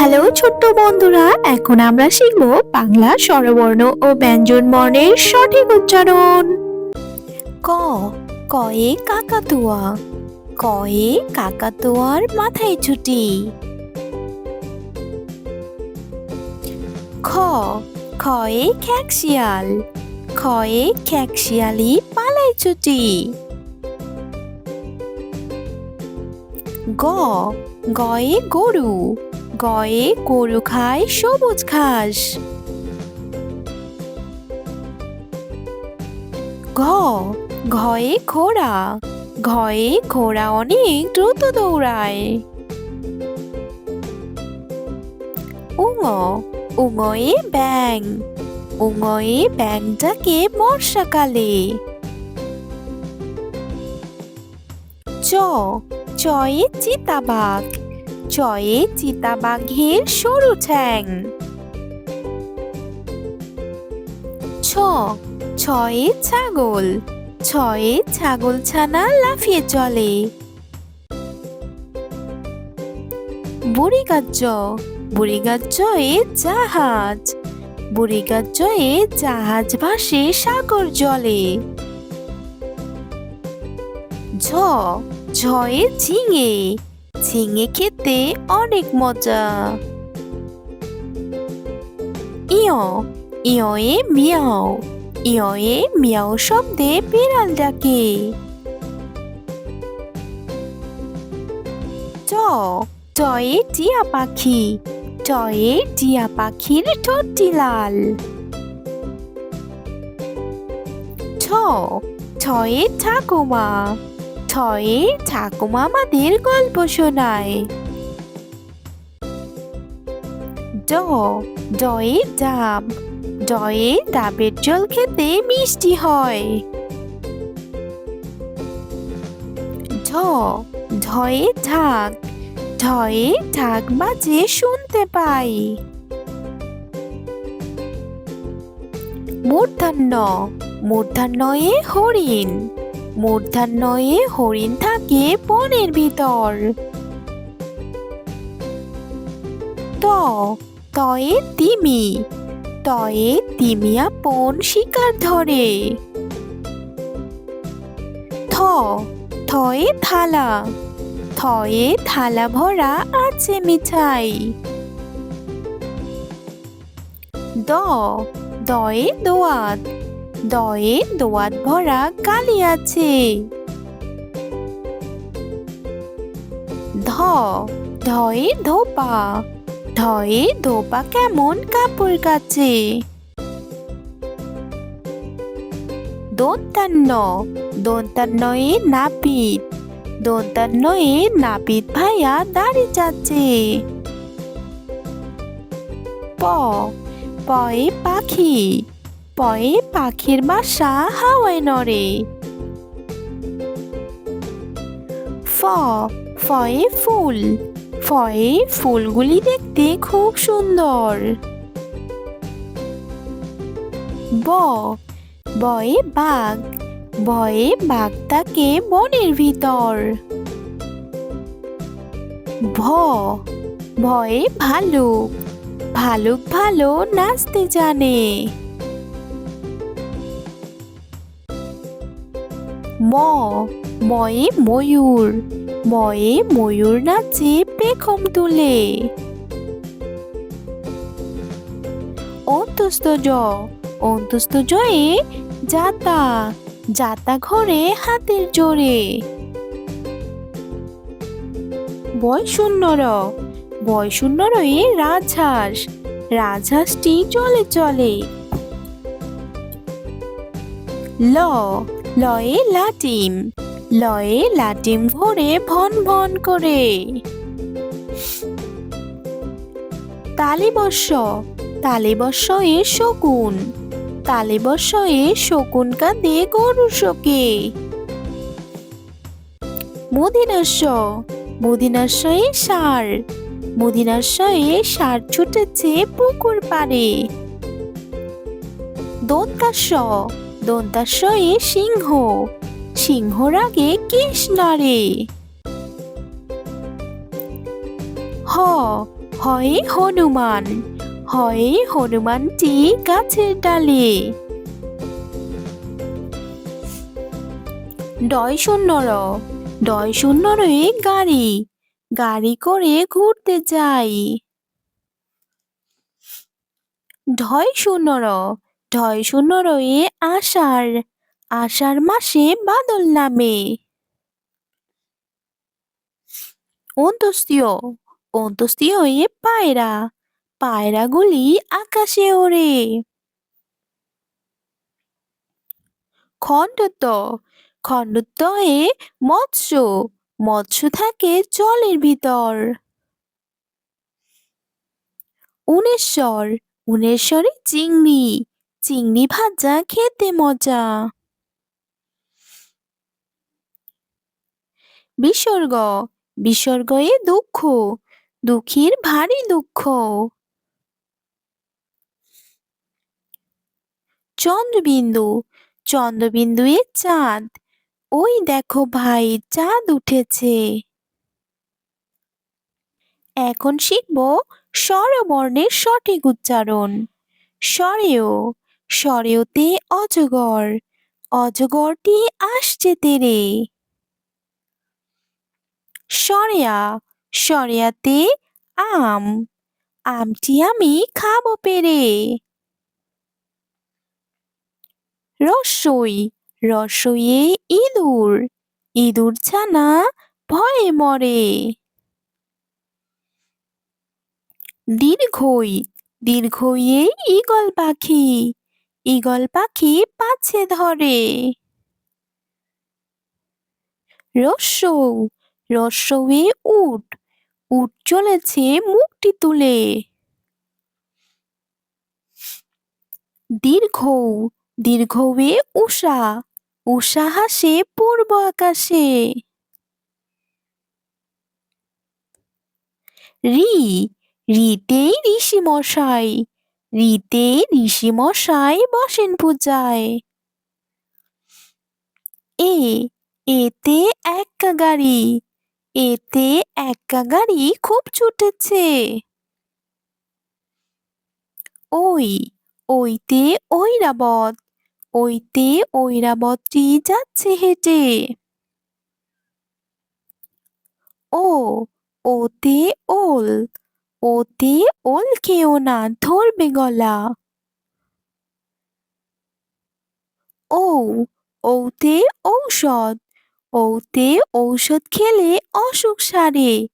Hello ছোট্ট বন্ধুরা, এখন আমরা শিখব বাংলা স্বরবর্ণ ও ব্যঞ্জনবর্ণের সঠিক উচ্চারণ। ক কয়ে কাকাতুয়া, কয়ে কাকাতুয়ার মাথায় ছুটি। খ খয়ে খ্যাকশিয়াল, খয়ে খ্যাকশিয়ালি পালায় ছুটি। গ গয়ে গরু, গয়ে গরু খায় সবুজ ঘাস। ঘ ঘয়ে ঘোড়া, ঘয়ে ঘোড়া অনেক দ্রুত দৌড়ায়। উঙ উঙয়ে ব্যাঙ, উঙয়ে ব্যাঙটাকে বর্ষাকালে। চ চয়ে চিতাবাঘ, চয়ে চিতাবাঘের সরু ঠ্যাং। ছ ছয়ে ছাগল, ছয়ে ছাগলছানা লাফিয়ে চলে। বুড়িগাছ বুড়িগাছ জয়ে জাহাজ, বুড়িগাছ জয়ে জাহাজ ভাসে সাগর জলে। ঝ ঝয়ে ঝিঙে, ঝিঙে খেতে অনেক মজা। ইয় ইয়ে মিয়াও, ইয়ে মিয়াও শব্দে বিড়াল ডাকে। ট টয়ে টিয়া পাখি, টয়ে টিয়া পাখির ঠোঁটটি লাল। ঠ ঠয়ে ঠাকুমা, ঠয়ে ঠাকুমা আমাদের গল্প শোনায়। ড ডয়ে ডাব, ডয়ে ডাবের জল খেতে মিষ্টি হয়। ঢ ঢয়ে ঢাক, ঢয়ে ঢাক বাজে শুনতে পাই। মূর্ধন্য মূর্ধন্যয়ে হরিণ, মূর্ধন্যয়ে হরিণ থাকে বনের ভিতর। ত তয়ে তিমি, তয়ে তিমি আপন শিকার ধরে। থ থয়ে থালা, থয়ে থালা ভরা আছে মিঠাই। দ দয়ে দোয়াত, দয়ে দোয়াত ভরা গালি আছে। ধ ধয়ে ধোপা, ধয়ে ধোপা কেমন কাপড় কাচে। দন্তান্ন দন্তান্নয়ে নাপিত, দন্তান্নয়ে নাপিত ভাইয়া দাড়ি চাচ্ছে। প পয়ে পাখি, পয়ে পাখির বাসা হাওয়ায় নড়ে। ফ ফয়ে ফুল, ফয়ে ফুলগুলি দেখতে খুব সুন্দর। ব বয়ে বাঘ, বয়ে বাঘ থাকে বনের ভিতর। ভ ভয়ে ভালুক, ভালুক ভালো নাচতে জানে। ম ময়ে ময়ূর, ময়ে ময়ূর নাচে পেখম তুলে। অন্তস্থ জ অন্তস্থ জয়ে জাতা, জাতা ঘরে হাতের জোরে। বয় শূন্য র, বয় শূন্য রয়ে রাজহাঁস, রাজহাঁসটি চলে চলে। ল লয়ে লাটিম, লয়ে লাটিম ঘোরে ভন ভন করে। তালিবস্য, তালিবস্যয়ে শকুন, তালিবস্যয়ে শকুন কাঁদে গরুর শোকে। মূর্ধন্যস্য, মূর্ধন্যস্যয়ে ষাঁড়, মূর্ধন্যস্যয়ে ষাঁড় ছুটেছে পুকুর পাড়ে। দন্তাস্য, দন্তাস্যয়ে সিংহ, সিংহর আগে কেশ নাড়ে। হ হয় হনুমান, হয় হনুমানটি গাছের ডালে। ডয় শূন্য র, ডয় শূন্য রে গাড়ি, গাড়ি করে ঘুরতে যাই। ঢয় শূন্য র, ঢয় শূন্য রয়ে আষাঢ়, আষাঢ় মাসে বাদল নামে। অন্ত্যেষ্টিয়, অন্ত্যেষ্টিয় এ পায়রা, পায়রাগুলি আকাশে ওড়ে। খণ্ডত্ব, খণ্ডত্ব এ মৎস্য, মৎস্য থাকে জলের ভিতর। উনেশ্বর, উনেশ্বরে চিংড়ি, চিংড়ি ভাজা খেতে মজা। বিসর্গ, বিসর্গ এ দুঃখ, দুঃখীর ভারী দুঃখ। চন্দ্রবিন্দু, চন্দ্রবিন্দু এ চাঁদ, ওই দেখো ভাই চাঁদ উঠেছে। এখন শিখব স্বরবর্ণের সঠিক উচ্চারণ। স্বরেয়, স্বরেয়তে অজগর, অজগরটি আসছে তেরে। সরেয়া, সরেয়াতে আম, আমটি আমি খাবো পেরে। রস্যই, রস্যইয়ে ইঁদুর, ইঁদুর ছানা ভয়ে মরে। দীর্ঘই, দীর্ঘইয়ে ঈগল পাখি, ঈগল পাখি পাছে ধরে। রস্যৌ, রস্যৌয়ে উট, উট চলেছে মুখটি তুলে। দীর্ঘৌ, দীর্ঘৌয়ে উষা, উষা হাসে পূর্ব আকাশে। রি, রিতে ঋষি মশাই, রিতে ঋষি মশাই বসেন পূজায়। এ, এতে এক্কা গাড়ি, এতে এক্কা গাড়ি খুব ছুটেছে। ওই, ওইতে ঐরাবত, ওইতে ঐরাবতটি যাচ্ছে হেঁটে। ও, ওতে ওল, ওতে ওল খেও না ধরবে গলা। ঔ, ঔতে ঔষধ, ঔতে ঔষধ খেলে অসুখ সারে।